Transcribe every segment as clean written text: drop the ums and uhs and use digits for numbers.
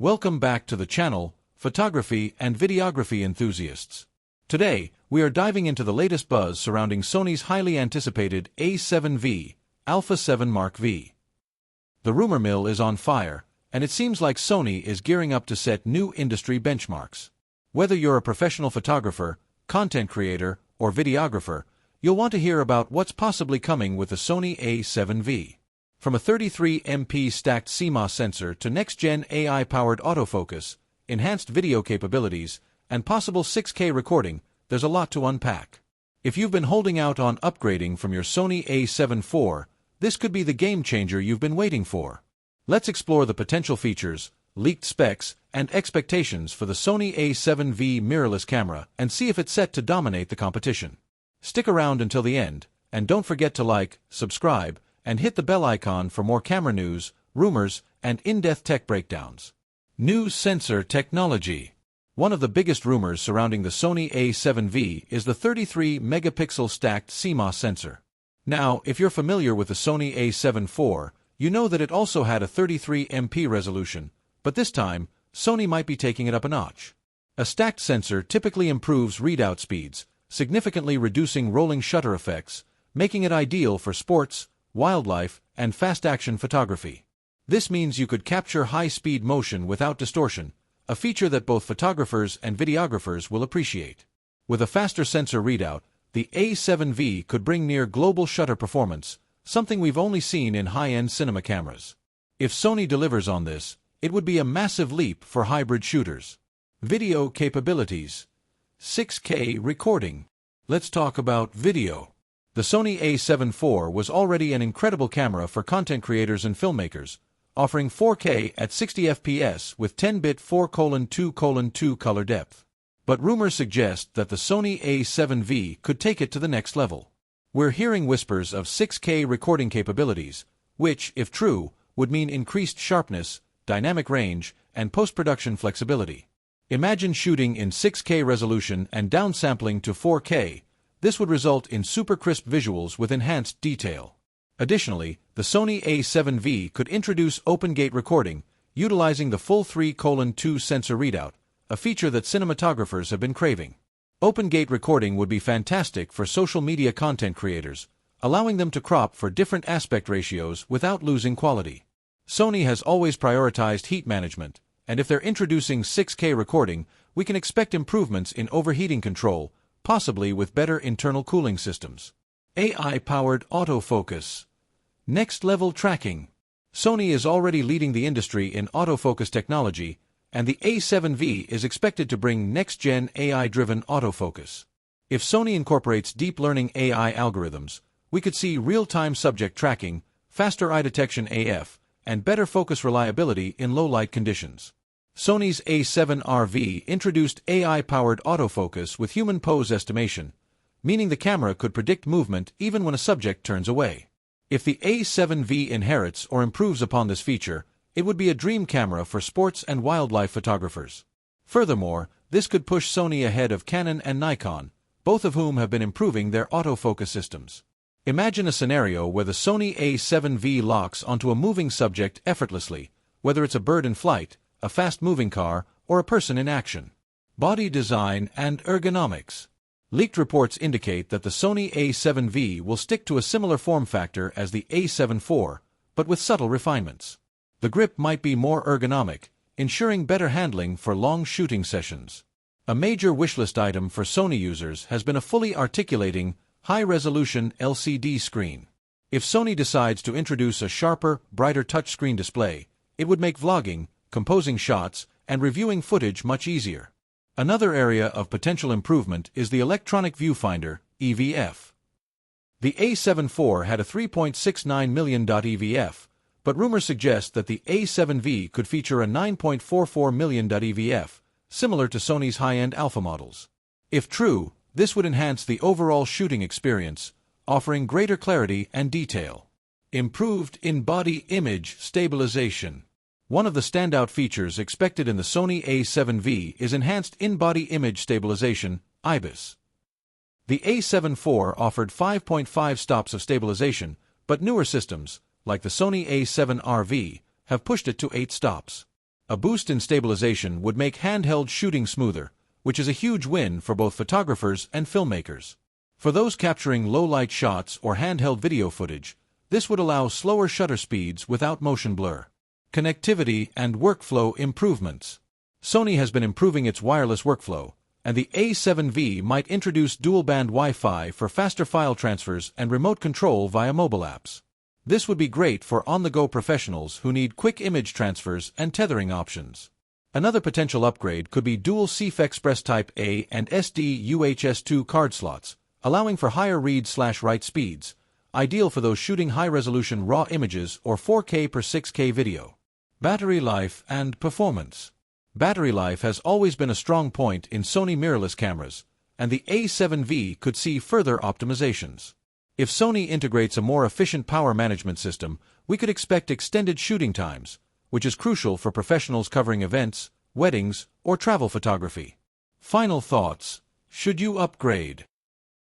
Welcome back to the channel, photography and videography enthusiasts. Today, we are diving into the latest buzz surrounding Sony's highly anticipated A7V, A7 Mark V. The rumor mill is on fire, and it seems like Sony is gearing up to set new industry benchmarks. Whether you're a professional photographer, content creator, or videographer, you'll want to hear about what's possibly coming with the Sony A7V. From a 33MP stacked CMOS sensor to next-gen AI-powered autofocus, enhanced video capabilities, and possible 6K recording, there's a lot to unpack. If you've been holding out on upgrading from your Sony A7 IV, this could be the game-changer you've been waiting for. Let's explore the potential features, leaked specs, and expectations for the Sony A7V mirrorless camera and see if it's set to dominate the competition. Stick around until the end, and don't forget to like, subscribe, and hit the bell icon for more camera news, rumors, and in-depth tech breakdowns. New sensor technology. One of the biggest rumors surrounding the Sony A7V is the 33-megapixel stacked CMOS sensor. Now, if you're familiar with the Sony A7 IV, you know that it also had a 33MP resolution, but this time, Sony might be taking it up a notch. A stacked sensor typically improves readout speeds, significantly reducing rolling shutter effects, making it ideal for sports, wildlife, and fast-action photography. This means you could capture high-speed motion without distortion, a feature that both photographers and videographers will appreciate. With a faster sensor readout, the A7V could bring near global shutter performance, something we've only seen in high-end cinema cameras. If Sony delivers on this, it would be a massive leap for hybrid shooters. Video capabilities. 6K recording. Let's talk about video. The Sony A7 IV was already an incredible camera for content creators and filmmakers, offering 4K at 60 FPS with 10-bit 4:2:2 color depth. But rumors suggest that the Sony A7V could take it to the next level. We're hearing whispers of 6K recording capabilities, which, if true, would mean increased sharpness, dynamic range, and post-production flexibility. Imagine shooting in 6K resolution and downsampling to 4K. This would result in super crisp visuals with enhanced detail. Additionally, the Sony A7V could introduce open-gate recording, utilizing the full 3:2 sensor readout, a feature that cinematographers have been craving. Open-gate recording would be fantastic for social media content creators, allowing them to crop for different aspect ratios without losing quality. Sony has always prioritized heat management, and if they're introducing 6K recording, we can expect improvements in overheating control, possibly with better internal cooling systems. AI-powered autofocus. Next-level tracking. Sony is already leading the industry in autofocus technology, and the A7V is expected to bring next-gen AI-driven autofocus. If Sony incorporates deep learning AI algorithms, we could see real-time subject tracking, faster eye detection AF, and better focus reliability in low-light conditions. Sony's A7R V introduced AI-powered autofocus with human pose estimation, meaning the camera could predict movement even when a subject turns away. If the A7V inherits or improves upon this feature, it would be a dream camera for sports and wildlife photographers. Furthermore, this could push Sony ahead of Canon and Nikon, both of whom have been improving their autofocus systems. Imagine a scenario where the Sony A7V locks onto a moving subject effortlessly, whether it's a bird in flight, a fast-moving car, or a person in action. Body design and ergonomics. Leaked reports indicate that the Sony A7V will stick to a similar form factor as the A7 IV, but with subtle refinements. The grip might be more ergonomic, ensuring better handling for long shooting sessions. A major wishlist item for Sony users has been a fully articulating, high-resolution LCD screen. If Sony decides to introduce a sharper, brighter touchscreen display, it would make vlogging, composing shots, and reviewing footage much easier. Another area of potential improvement is the electronic viewfinder, EVF. The A7 IV had a 3.69 million EVF, but rumors suggest that the A7V could feature a 9.44 million EVF, similar to Sony's high-end alpha models. If true, this would enhance the overall shooting experience, offering greater clarity and detail. Improved in-body image stabilization. One of the standout features expected in the Sony A7V is enhanced in-body image stabilization, IBIS. The A7 IV offered 5.5 stops of stabilization, but newer systems, like the Sony A7R V, have pushed it to 8 stops. A boost in stabilization would make handheld shooting smoother, which is a huge win for both photographers and filmmakers. For those capturing low-light shots or handheld video footage, this would allow slower shutter speeds without motion blur. Connectivity and workflow improvements. Sony has been improving its wireless workflow, and the A7V might introduce dual-band Wi-Fi for faster file transfers and remote control via mobile apps. This would be great for on-the-go professionals who need quick image transfers and tethering options. Another potential upgrade could be dual CF Express Type A and SD UHS-2 card slots, allowing for higher read/write speeds, ideal for those shooting high-resolution RAW images or 4K per 6K video. Battery life and performance. Battery life has always been a strong point in Sony mirrorless cameras, and the A7V could see further optimizations. If Sony integrates a more efficient power management system, we could expect extended shooting times, which is crucial for professionals covering events, weddings, or travel photography. Final thoughts. Should you upgrade?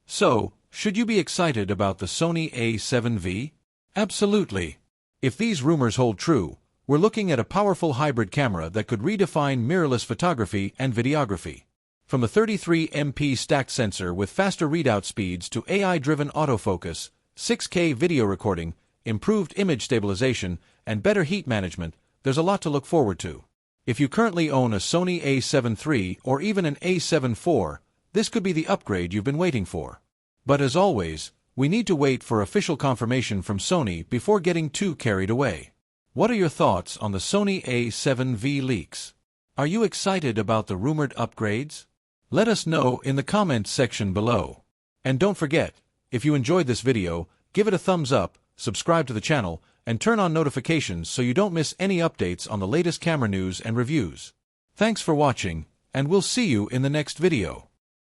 So, should you be excited about the Sony A7V? Absolutely. If these rumors hold true, we're looking at a powerful hybrid camera that could redefine mirrorless photography and videography. From a 33MP stacked sensor with faster readout speeds to AI-driven autofocus, 6K video recording, improved image stabilization, and better heat management, there's a lot to look forward to. If you currently own a Sony A7 III or even an A7 IV, this could be the upgrade you've been waiting for. But as always, we need to wait for official confirmation from Sony before getting too carried away. What are your thoughts on the Sony A7V leaks? Are you excited about the rumored upgrades? Let us know in the comments section below. And don't forget, if you enjoyed this video, give it a thumbs up, subscribe to the channel, and turn on notifications so you don't miss any updates on the latest camera news and reviews. Thanks for watching, and we'll see you in the next video.